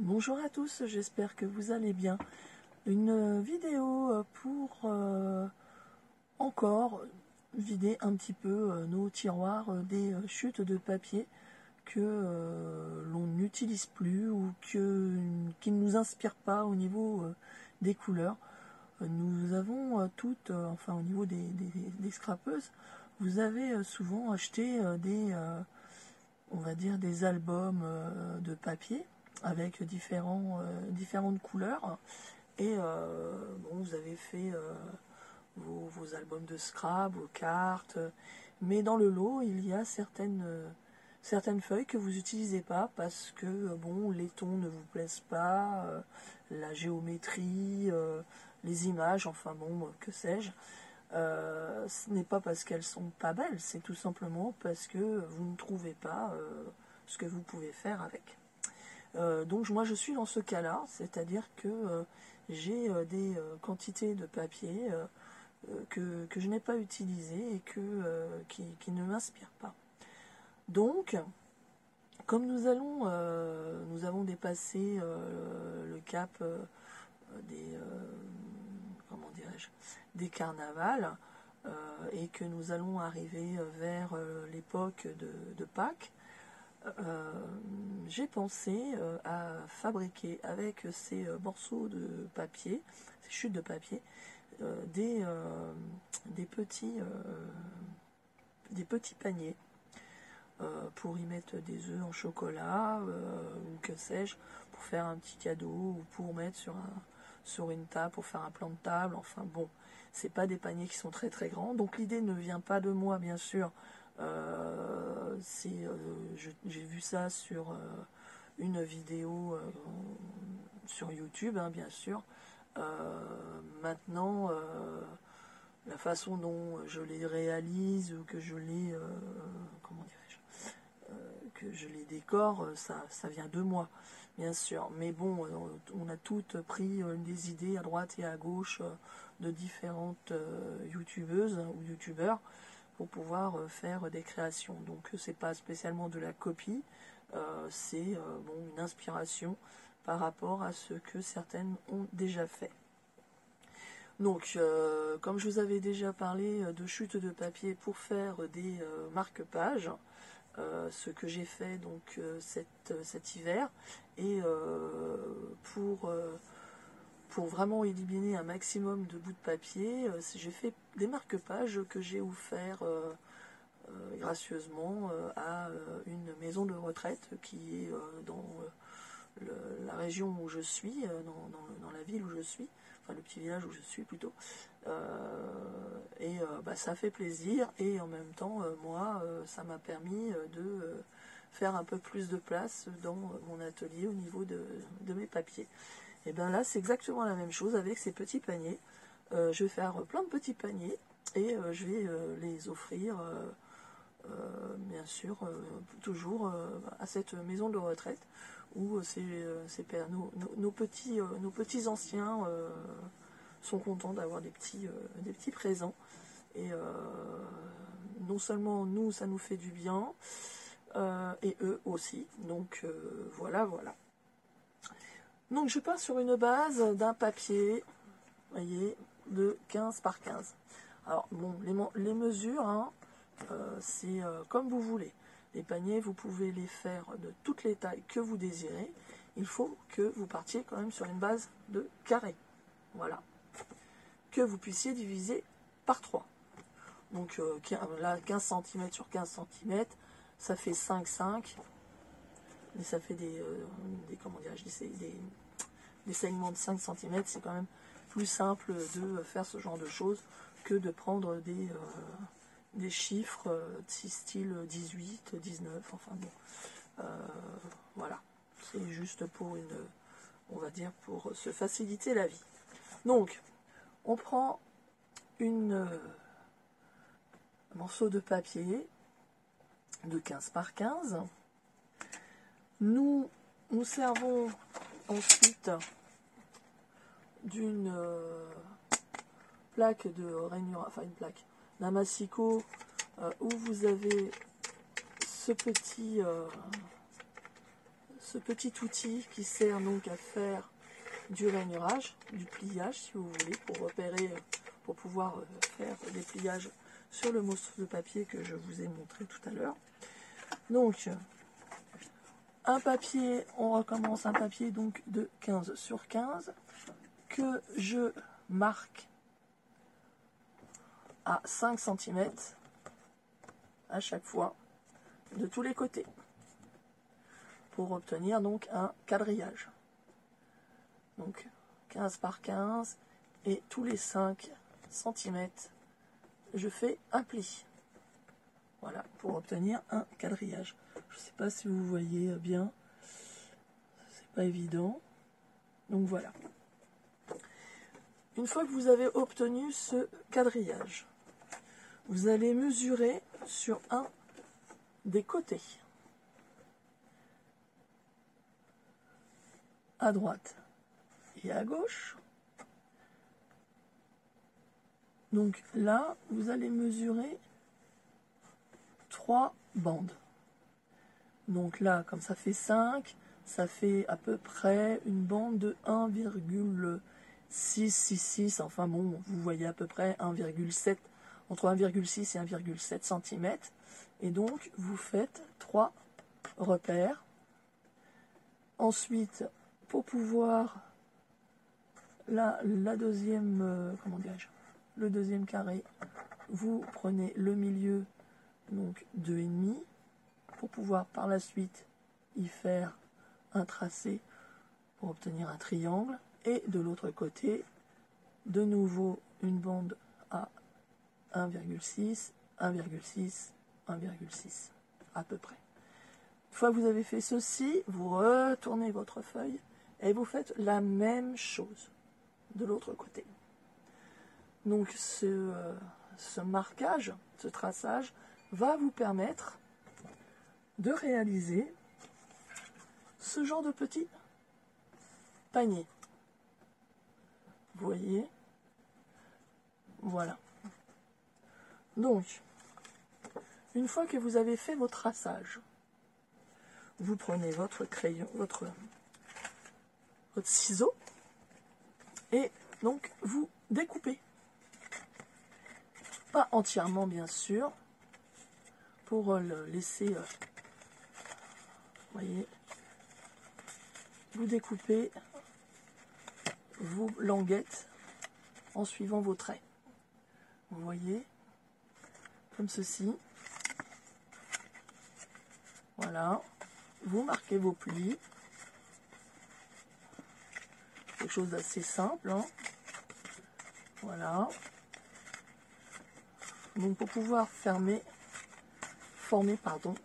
Bonjour à tous, j'espère que vous allez bien. Une vidéo pour encore vider un petit peu nos tiroirs des chutes de papier que l'on n'utilise plus ou qui ne nous inspirent pas au niveau des couleurs. Nous avons toutes, enfin au niveau des scrapeuses, vous avez souvent acheté on va dire des albums de papier avec différentes couleurs et bon, vous avez fait vos albums de scrap, vos cartes, mais dans le lot il y a certaines feuilles que vous n'utilisez pas parce que bon, les tons ne vous plaisent pas, la géométrie, les images, enfin bon, que sais-je. Ce n'est pas parce qu'elles sont pas belles, c'est tout simplement parce que vous ne trouvez pas ce que vous pouvez faire avec. Donc moi je suis dans ce cas-là, c'est-à-dire que j'ai des quantités de papier que je n'ai pas utilisées et qui ne m'inspirent pas. Donc, comme nous avons dépassé le cap des comment dirais-je, des carnavals et que nous allons arriver vers l'époque de Pâques, j'ai pensé à fabriquer avec ces morceaux de papier, ces chutes de papier, des petits paniers pour y mettre des œufs en chocolat ou que sais-je, pour faire un petit cadeau ou pour mettre sur une table, pour faire un plan de table. Enfin bon, c'est pas des paniers qui sont très très grands, donc l'idée ne vient pas de moi bien sûr. J'ai vu ça sur une vidéo sur YouTube, hein, bien sûr. Maintenant, la façon dont je les réalise ou que je les comment dirais-je, que je les décore, ça vient de moi, bien sûr. Mais bon, on a toutes pris des idées à droite et à gauche de différentes youtubeuses ou youtubeurs pour pouvoir faire des créations. Donc c'est pas spécialement de la copie, c'est bon, une inspiration par rapport à ce que certaines ont déjà fait. Donc, comme je vous avais déjà parlé de chute de papier pour faire des marque-pages, ce que j'ai fait donc cet hiver, et pour vraiment éliminer un maximum de bouts de papier, j'ai fait des marque-pages que j'ai offert gracieusement à une maison de retraite qui est dans la région où je suis, dans la ville où je suis, enfin le petit village où je suis plutôt, et bah, ça fait plaisir et en même temps moi ça m'a permis de faire un peu plus de place dans mon atelier au niveau de mes papiers. Et bien là c'est exactement la même chose avec ces petits paniers. Je vais faire plein de petits paniers et je vais les offrir bien sûr toujours à cette maison de retraite où nos petits anciens sont contents d'avoir des petits présents. Et non seulement nous, ça nous fait du bien, et eux aussi. Donc voilà. Donc je pars sur une base d'un papier, voyez, de 15 par 15. Alors bon, les mesures, hein, c'est comme vous voulez. Les paniers, vous pouvez les faire de toutes les tailles que vous désirez. Il faut que vous partiez quand même sur une base de carré. Voilà. Que vous puissiez diviser par 3. Donc là, 15 cm sur 15 cm, ça fait 5. Et ça fait comment dirais-je, des segments de 5 cm. C'est quand même plus simple de faire ce genre de choses que de prendre des chiffres style 18, 19, enfin bon. Voilà. C'est juste pour on va dire, pour se faciliter la vie. Donc, on prend un morceau de papier de 15 par 15. Nous servons ensuite d'une plaque de rainure, enfin une plaque d'un massicot où vous avez ce petit ce petit outil qui sert donc à faire du rainurage, du pliage si vous voulez, pour repérer, pour pouvoir faire des pliages sur le morceau de papier que je vous ai montré tout à l'heure. Donc, un papier, on recommence un papier donc de 15 sur 15 que je marque à 5 cm à chaque fois de tous les côtés pour obtenir donc un quadrillage. Donc 15 par 15 et tous les 5 cm je fais un pli. Voilà, pour obtenir un quadrillage. Je ne sais pas si vous voyez bien, c'est pas évident. Donc voilà. Une fois que vous avez obtenu ce quadrillage, vous allez mesurer sur un des côtés, à droite et à gauche. Donc là, vous allez mesurer 3 bandes. Donc là, comme ça fait 5, ça fait à peu près une bande de 1,666, enfin bon, vous voyez à peu près 1,7, entre 1,6 et 1,7 cm. Et donc, vous faites 3 repères. Ensuite, pour pouvoir, la deuxième, comment dirais-je, le deuxième carré, vous prenez le milieu, donc 2,5, pour pouvoir par la suite y faire un tracé pour obtenir un triangle. Et de l'autre côté, de nouveau une bande à 1,6, 1,6, 1,6 à peu près. Une fois que vous avez fait ceci, vous retournez votre feuille et vous faites la même chose de l'autre côté. Donc ce marquage, ce traçage va vous permettre de réaliser ce genre de petit panier. Vous voyez? Voilà. Donc, une fois que vous avez fait vos traçages, vous prenez votre crayon, votre ciseau, et donc vous découpez. Pas entièrement, bien sûr, pour le laisser, voyez, vous découpez vos languettes en suivant vos traits. Vous voyez, comme ceci. Voilà, vous marquez vos plis. Quelque chose d'assez simple, hein. Voilà. Donc pour pouvoir former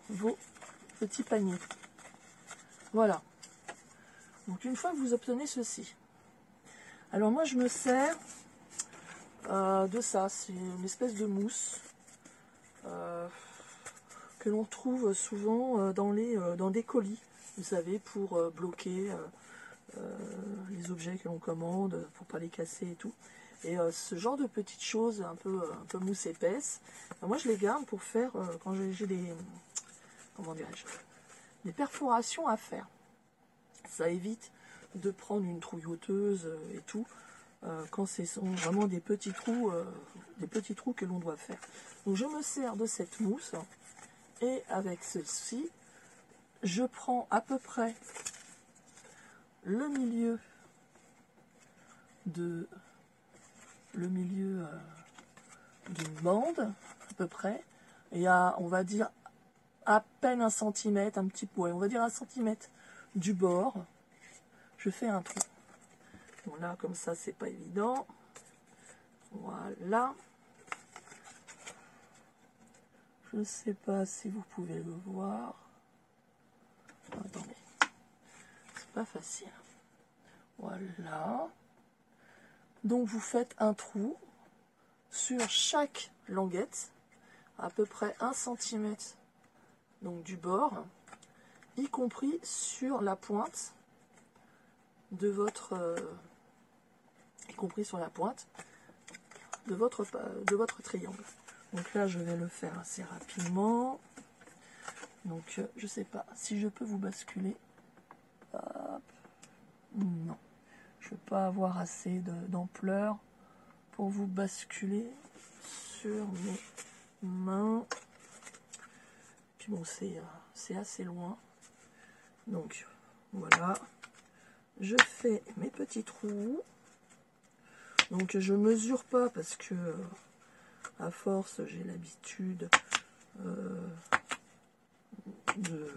vos petits paniers. Voilà. Donc une fois que vous obtenez ceci, alors moi je me sers de ça, c'est une espèce de mousse que l'on trouve souvent dans des colis, vous savez, pour bloquer les objets que l'on commande, pour pas les casser et tout. Et ce genre de petites choses un peu mousse épaisse, moi je les garde pour faire, quand j'ai des, comment dirais-je, des perforations à faire. Ça évite de prendre une trouilloteuse et tout, quand ce sont vraiment des petits trous que l'on doit faire. Donc je me sers de cette mousse, et avec ceci, je prends à peu près le milieu d'une bande, à peu près, et à, on va dire, à peine 1 centimètre, un petit peu, ouais, on va dire 1 centimètre du bord, je fais un trou. Bon, là, comme ça, c'est pas évident. Voilà. Je ne sais pas si vous pouvez le voir. Attendez. C'est pas facile. Voilà. Donc, vous faites un trou sur chaque languette, à peu près 1 centimètre donc, du bord, y compris sur la pointe de votre triangle. Donc là, je vais le faire assez rapidement. Donc, je ne sais pas si je peux vous basculer Hop. Non, je ne vais pas avoir assez d'ampleur pour vous basculer sur mes mains. Puis bon, c'est assez loin. Donc voilà, je fais mes petits trous. Donc je mesure pas parce que à force j'ai l'habitude de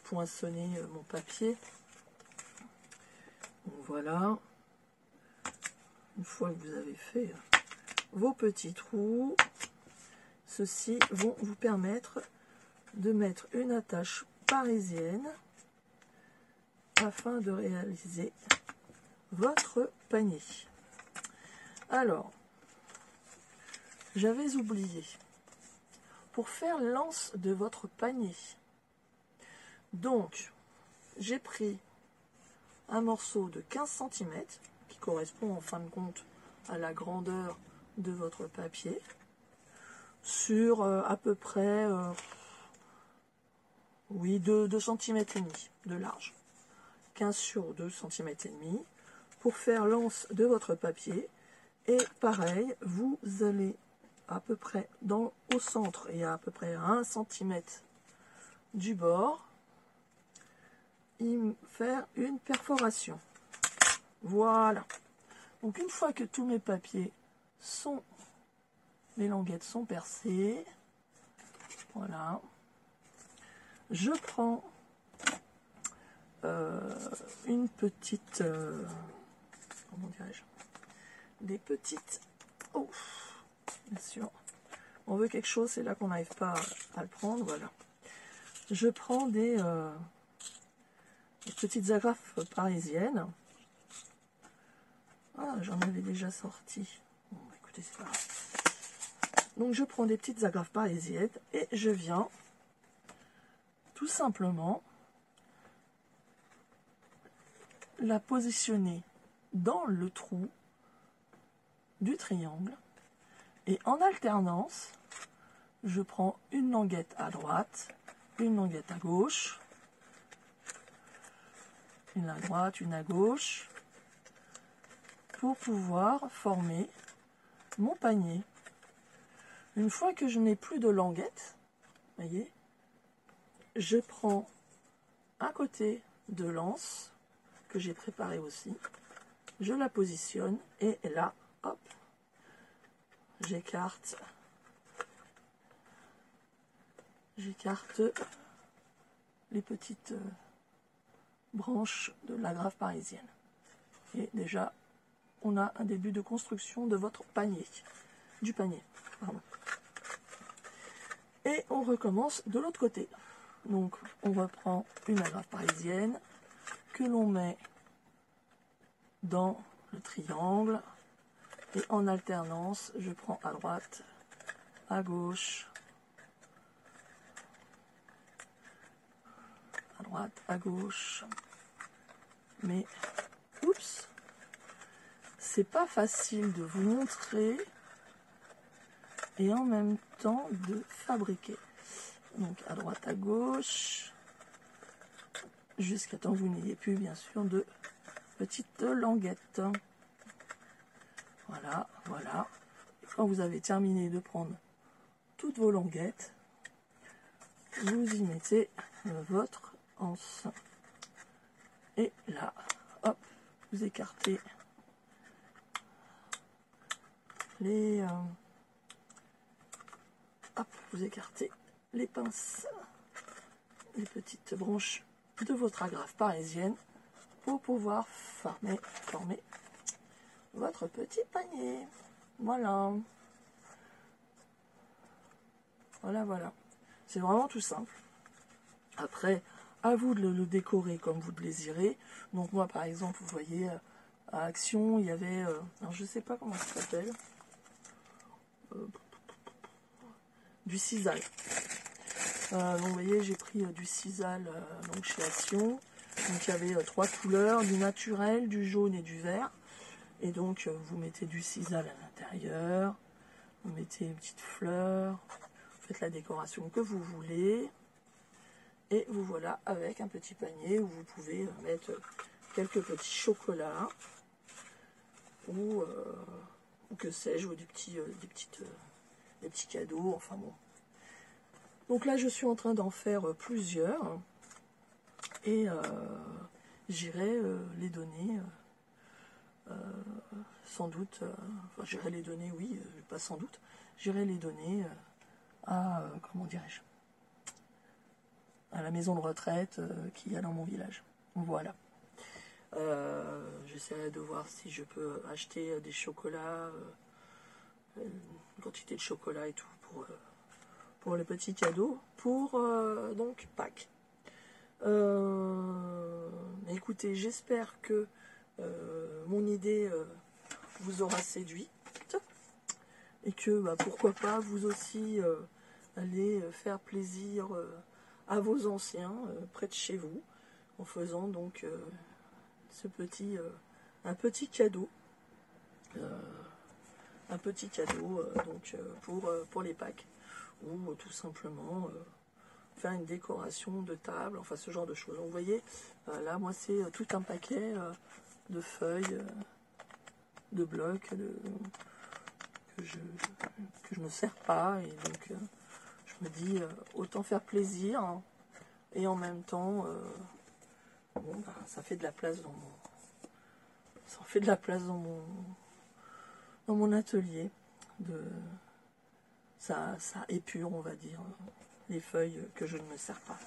poinçonner mon papier. Donc voilà, une fois que vous avez fait vos petits trous, ceux-ci vont vous permettre de mettre une attache parisienne afin de réaliser votre panier. Alors, j'avais oublié, pour faire l'anse de votre panier, donc j'ai pris un morceau de 15 cm qui correspond en fin de compte à la grandeur de votre papier sur à peu près oui, 2 cm et demi de large, 15 sur 2 cm et demi pour faire l'anse de votre papier. Et pareil, vous allez à peu près au centre et à peu près 1 cm du bord faire une perforation. Voilà. Donc une fois que tous mes papiers sont, les languettes sont percées, voilà, je prends une petite, comment dirais-je, des petites, oh, bien sûr, on veut quelque chose, c'est là qu'on n'arrive pas à le prendre, voilà. Je prends des petites agrafes parisiennes. Ah, j'en avais déjà sorti. Bon, écoutez, c'est pas grave. Donc je prends des petites agrafes parisiennes et je viens tout simplement la positionner dans le trou du triangle et en alternance, je prends une languette à droite, une languette à gauche, une à droite, une à gauche, pour pouvoir former mon panier. Une fois que je n'ai plus de languettes, voyez, je prends un côté de l'anse que j'ai préparé aussi, je la positionne et là, hop, j'écarte les petites branches de l'agrafe parisienne. Et déjà, on a un début de construction de votre panier, du panier, pardon. Et on recommence de l'autre côté. Donc, on reprend une agrafe parisienne que l'on met dans le triangle. Et en alternance, je prends à droite, à gauche, à droite, à gauche. Mais, oups, c'est pas facile de vous montrer et en même temps de fabriquer. Donc à droite, à gauche, jusqu'à temps que vous n'ayez plus bien sûr de petites languettes. Voilà, voilà. Et quand vous avez terminé de prendre toutes vos languettes, vous y mettez votre anse. Et là, hop, vous écartez les... hop, vous écartez les pinces, les petites branches de votre agrafe parisienne pour pouvoir former votre petit panier. Voilà. Voilà, voilà. C'est vraiment tout simple. Après, à vous de le décorer comme vous le désirez. Donc moi, par exemple, vous voyez, à Action, il y avait... alors, je ne sais pas comment ça s'appelle. Du sisal. Donc vous voyez, j'ai pris du sisal donc chez Action. Donc il y avait 3 couleurs, du naturel, du jaune et du vert. Et donc vous mettez du sisal à l'intérieur. Vous mettez une petite fleur. Vous faites la décoration que vous voulez. Et vous voilà avec un petit panier où vous pouvez mettre quelques petits chocolats ou que sais-je, ou des petits cadeaux, enfin bon. Donc là, je suis en train d'en faire plusieurs et j'irai les donner sans doute, enfin j'irai les donner, oui, pas sans doute, j'irai les donner à, comment dirais-je, à la maison de retraite qu'il y a dans mon village. Voilà. J'essaierai de voir si je peux acheter des chocolats, une quantité de chocolat et tout pour les petits cadeaux, pour donc Pâques. Écoutez, j'espère que mon idée vous aura séduit et que pourquoi pas vous aussi allez faire plaisir à vos anciens près de chez vous en faisant donc un petit cadeau donc pour les Pâques, ou tout simplement faire une décoration de table, enfin ce genre de choses. Donc, vous voyez, là moi c'est tout un paquet de feuilles, de blocs que je ne sers pas, et donc je me dis autant faire plaisir, hein, et en même temps bon, ça fait de la place dans mon atelier. Ça épure, on va dire, les feuilles que je ne me sers pas.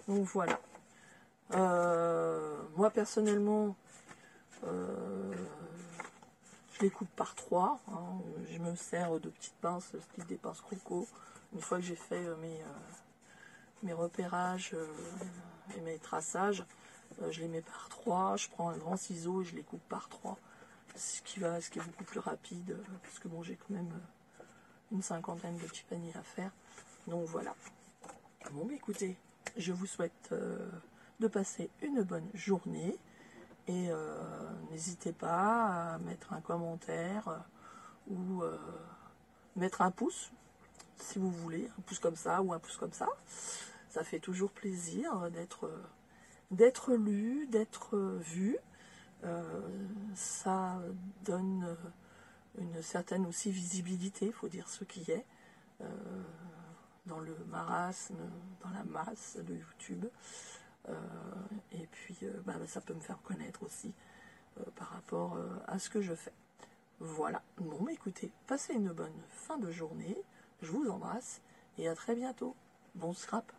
Donc voilà. Moi personnellement, je les coupe par 3. Hein. Je me sers de petites pinces, style des pinces croco. Une fois que j'ai fait mes repérages et mes traçages, je les mets par 3. Je prends un grand ciseau et je les coupe par 3. Ce qui est beaucoup plus rapide, parce que bon, j'ai quand même une cinquantaine de petits paniers à faire. Donc voilà. Bon, écoutez, je vous souhaite de passer une bonne journée. Et n'hésitez pas à mettre un commentaire ou mettre un pouce, si vous voulez, un pouce comme ça ou un pouce comme ça. Ça fait toujours plaisir d'être lu, d'être vu. Ça donne une certaine aussi visibilité, il faut dire ce qui est, dans le marasme, dans la masse de YouTube. Et puis ça peut me faire connaître aussi par rapport à ce que je fais. Voilà. Bon, écoutez, passez une bonne fin de journée. Je vous embrasse et à très bientôt. Bon scrap.